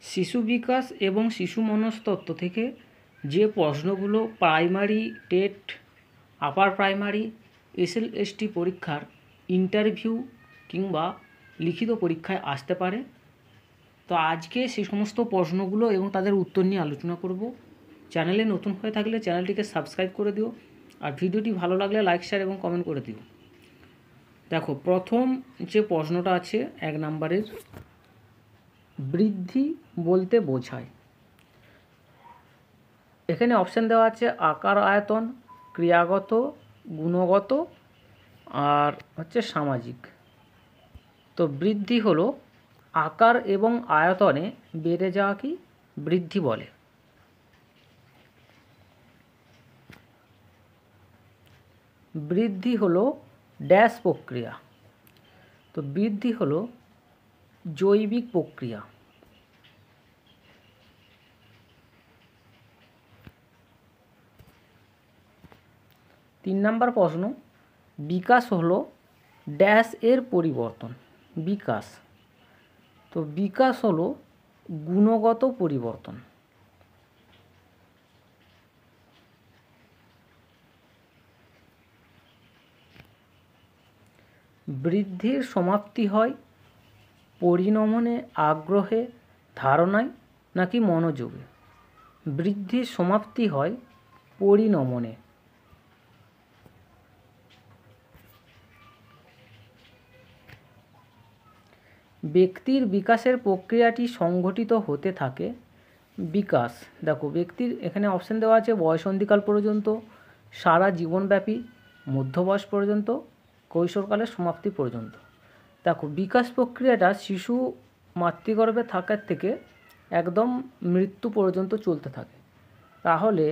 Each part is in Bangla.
শিশু বিকাশ এবং শিশু মনস্তত্ত্ব থেকে যে প্রশ্নগুলো primary TET, upper primary, SLST পরীক্ষার ইন্টারভিউ কিংবা লিখিত পরীক্ষায় আসতে পারে, তো আজকে সেই সমস্ত প্রশ্নগুলো এবং তাদের উত্তর নিয়ে আলোচনা করব। চ্যানেলে নতুন হয়ে থাকলে চ্যানেলটিকে সাবস্ক্রাইব করে দিও, আর ভিডিওটি ভালো লাগলে লাইক, শেয়ার এবং কমেন্ট করে দিও। দেখো, প্রথম যে প্রশ্নটা আছে 1 নম্বরের, বৃদ্ধি বলতে বোঝায়। এখানে অপশান দেওয়া আছে আকার, আয়তন, ক্রিয়াগত, গুণগত আর হচ্ছে সামাজিক। তো বৃদ্ধি হলো আকার এবং আয়তনে বেড়ে যাওয়া কি বৃদ্ধি বলে। বৃদ্ধি হলো ড্যাশ প্রক্রিয়া। তো বৃদ্ধি হলো জৈবিক প্রক্রিয়া। তিন নম্বর প্রশ্ন, বিকাশ হলো ড্যাশ এর পরিবর্তন। বিকাশ, তো বিকাশ হলো গুণগত পরিবর্তন। বৃদ্ধির সমাপ্তি হয় পরিণমনে, আগ্রহে, ধারণায় নাকি মনোযোগে? বৃদ্ধির সমাপ্তি হয় পরিণমনে। ব্যক্তির বিকাশের প্রক্রিয়াটি সংঘটিত হতে থাকে। বিকাশ, দেখো ব্যক্তির এখানে অপশান দেওয়া আছে বয়সন্ধিকাল পর্যন্ত, সারা জীবনব্যাপী, মধ্যবয়স পর্যন্ত, কৈশোরকালের সমাপ্তি পর্যন্ত। দেখো, বিকাশ প্রক্রিয়াটা শিশু মাতৃগর্ভে থাকার থেকে একদম মৃত্যু পর্যন্ত চলতে থাকে। তাহলে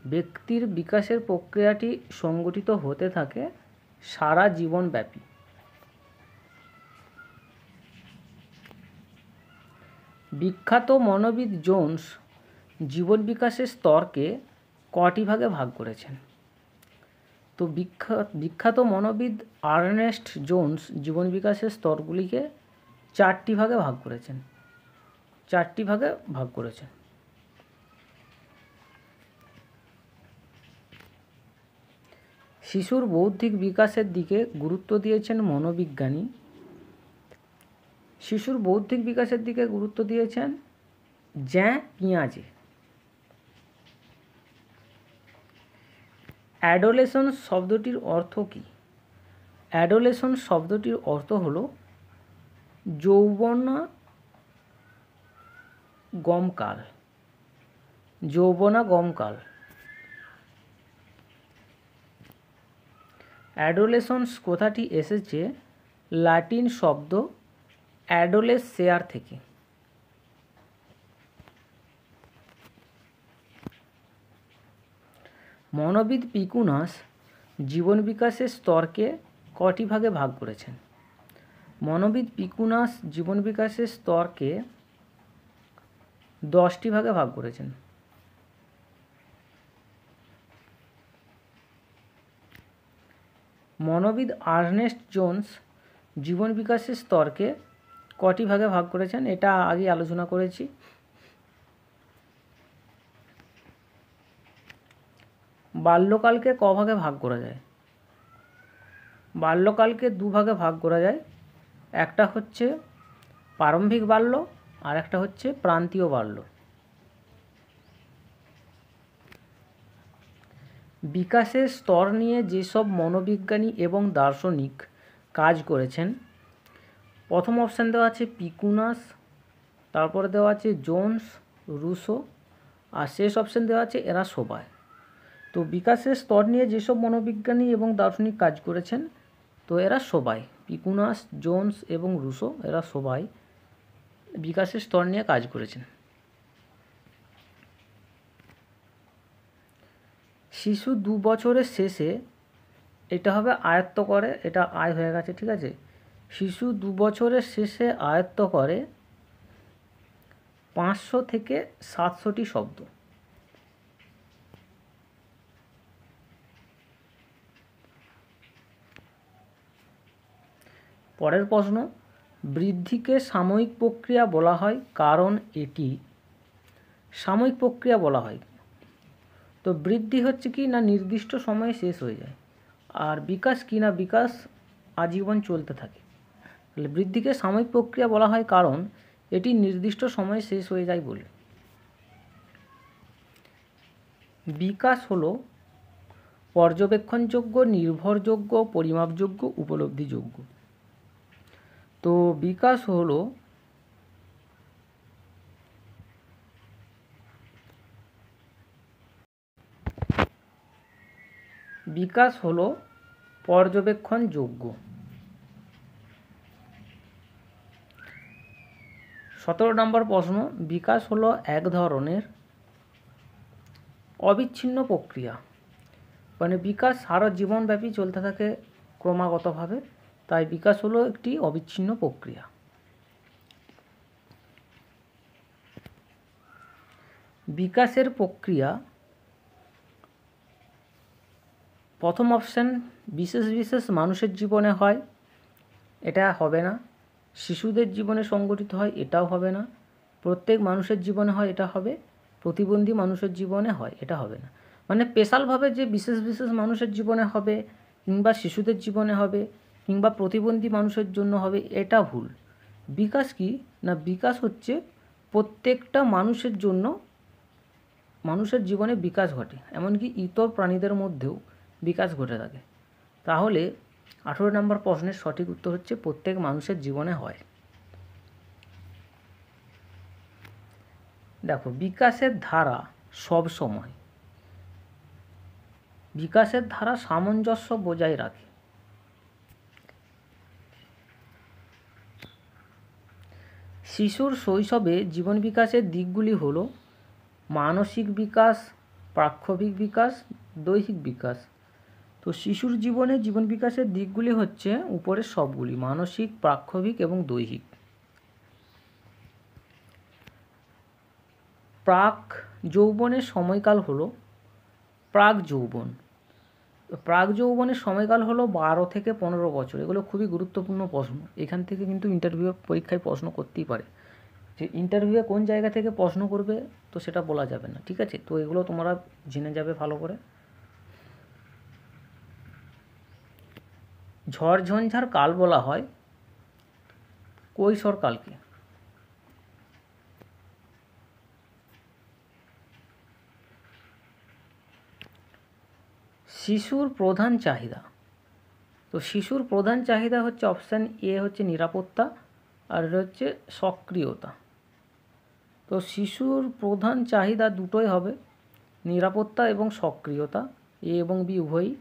ব্যক্তির বিকাশের প্রক্রিয়াটি সংঘটিত হতে থাকে সারা জীবনব্যাপী। বিখ্যাত মনোবিদ জোন্স জীবন বিকাশের স্তরকে কটি ভাগে ভাগ করেছেন? তো বিখ্যাত মনোবিদ আর্নেস্ট জোন্স জীবন বিকাশের স্তরগুলিকে 4টি ভাগে ভাগ করেছেন। 4টি ভাগে ভাগ করেছেন। শিশুর বৌদ্ধিক বিকাশের দিকে গুরুত্ব দিয়েছেন মনোবিজ্ঞানী। শিশুর বৌদ্ধিক বিকাশের দিকে গুরুত্ব দিয়েছেন জ্যাঁ পিয়াজে। অ্যাডোলেসেন্স শব্দটির অর্থ কী? অ্যাডোলেসেন্স শব্দটির অর্থ হলো যৌবনাগমকাল। যৌবনাগমকাল। অ্যাডোলেসেন্স কথাটি এসেছে লাতিন শব্দ অ্যাডোলেসেয়ার থেকে। মনোবিদ পিকুনাস জীবন বিকাশের স্তরকে কটি ভাগে ভাগ করেছেন? মনোবিদ পিকুনাস জীবন বিকাশের স্তরকে 10টি ভাগে ভাগ করেছেন। মনোবিদ আর্নেস্ট জোন্স জীবন বিকাশের স্তরকে কটি ভাগে ভাগ করেছেন? এটা আগে আলোচনা করেছি। বাল্যকালকে ক ভাগে ভাগ করা যায়? বাল্যকালকে 2 ভাগে ভাগ করা যায়। একটা হচ্ছে প্রারম্ভিক বাল্য আর একটা হচ্ছে প্রান্তীয় বাল্য। বিকাশের স্তর নিয়ে যেসব মনোবিজ্ঞানী এবং দার্শনিক কাজ করেছেন, প্রথম অপশান দেওয়া আছে পিকুনাস, তারপরে দেওয়া আছে জোন্স, রুসো, আর শেষ অপশান দেওয়া আছে এরা সবাই। তো বিকাশের স্তর নিয়ে যেসব মনোবিজ্ঞানী এবং দার্শনিক কাজ করেছেন, তো এরা সবাই, পিকুনাস, জোন্স এবং রুসো, এরা সবাই বিকাশের স্তর নিয়ে কাজ করেছেন। শিশু 2 বছরের শেষে, এটা হবে আয়ত্ত করে, এটা আয় হয়ে গেছে, ঠিক আছে। শিশু 2 বছরের শেষে আয়ত্ত করে 500 থেকে 700টি শব্দ। পরের প্রশ্ন, বৃদ্ধিকে সাময়িক প্রক্রিয়া বলা হয় কারণ এটি সাময়িক প্রক্রিয়া বলা হয়। তো বৃদ্ধি হচ্ছে কি না নির্দিষ্ট সময়ে শেষ হয়ে যায়, আর বিকাশ কি না বিকাশ আজীবন চলতে থাকে। তাহলে বৃদ্ধিকে সাময়িক প্রক্রিয়া বলা হয় কারণ এটি নির্দিষ্ট সময়ে শেষ হয়ে যায় বলে। বিকাশ হলো পর্যবেক্ষণযোগ্য, নির্ভরযোগ্য, পরিমাপযোগ্য, উপলব্ধিযোগ্য। তো বিকাশ হলো পর্যবেক্ষণযোগ্য। 17 নম্বর প্রশ্ন, বিকাশ হলো এক ধরনের অবিচ্ছিন্ন প্রক্রিয়া, মানে বিকাশ সারা জীবনব্যাপী চলতে থাকে ক্রমাগতভাবে, তাই বিকাশ হলো একটি অবিচ্ছিন্ন প্রক্রিয়া। বিকাশের প্রক্রিয়া, প্রথম অপশান বিশেষ বিশেষ মানুষের জীবনে হয়, এটা হবে না। শিশুদের জীবনে সংগঠিত হয়, এটাও হবে না। প্রত্যেক মানুষের জীবনে হয়, এটা হবে। প্রতিবন্ধী মানুষের জীবনে হয়, এটা হবে না। মানে স্পেশালভাবে যে বিশেষ বিশেষ মানুষের জীবনে হবে, কিংবা শিশুদের জীবনে হবে, কিংবা প্রতিবন্ধী মানুষের জন্য হবে, এটা ভুল। বিকাশ কি না বিকাশ হচ্ছে প্রত্যেকটা মানুষের জন্য, মানুষের জীবনে বিকাশ ঘটে, এমনকি ইতর প্রাণীদের মধ্যেও বিকাশ ঘটে থাকে। তাহলে 18 নম্বর প্রশ্নের সঠিক উত্তর হচ্ছে প্রত্যেক মানুষের জীবনে হয়। দেখো, বিকাশের ধারা সব সময়, বিকাশের ধারা সামঞ্জস্য বজায় রাখে। শিশুর শৈশবে জীবন বিকাশের দিকগুলি হলো মানসিক বিকাশ, প্রাক্ষবিক বিকাশ, দৈহিক বিকাশ। তো শিশুর জীবনে জীবন বিকাশের দিকগুলি হচ্ছে উপরের সবগুলি, মানসিক, প্রাক্ষবিক এবং দৈহিক। প্রাক যৌবনের সময়কাল হলো প্রাক যৌবন। প্রাক যৌবনের সময়কাল হলো 12 থেকে 15 বছর। এগুলো খুবই গুরুত্বপূর্ণ প্রশ্ন, এখান থেকে কিন্তু ইন্টারভিউ পরীক্ষায় প্রশ্ন করতেই পারে। যে ইন্টারভিউয়ে কোন জায়গা থেকে প্রশ্ন করবে তো সেটা বলা যাবে না, ঠিক আছে? তো এগুলো তোমরা জেনে যাবে ভালো করে। ঝড় ঝঞ্ঝার কাল বলা হয় কৈশোরকালকে। শিশুর প্রধান চাহিদা, তো শিশুর প্রধান চাহিদা হচ্ছে অপশান এ হচ্ছে নিরাপত্তা, আর এটা হচ্ছে সক্রিয়তা। তো শিশুর প্রধান চাহিদা দুটোই হবে, নিরাপত্তা এবং সক্রিয়তা, এ এবং বি উভয়ই।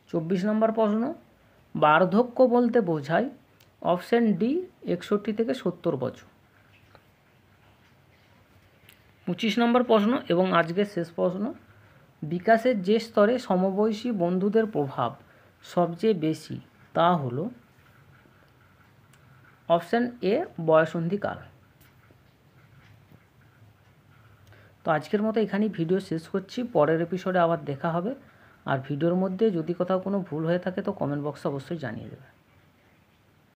চব্বিশ নম্বর প্রশ্ন, বার্ধক্য বলতে বোঝায় অপশান ডি 61 থেকে 70 বছর। 25 নম্বর প্রশ্ন এবং আজকের শেষ প্রশ্ন, বিকাশের যে স্তরে সমবয়সী বন্ধুদের প্রভাব সবচেয়ে বেশি তা হলো অপশান এ বয়সন্ধিকাল। তো আজকের মতো এখানেই ভিডিও শেষ করছি, পরের এপিসোডে আবার দেখা হবে। আর ভিডিওর মধ্যে যদি কোথাও কোনো ভুল হয়ে থাকে তো কমেন্ট বক্সে অবশ্যই জানিয়ে দেবে।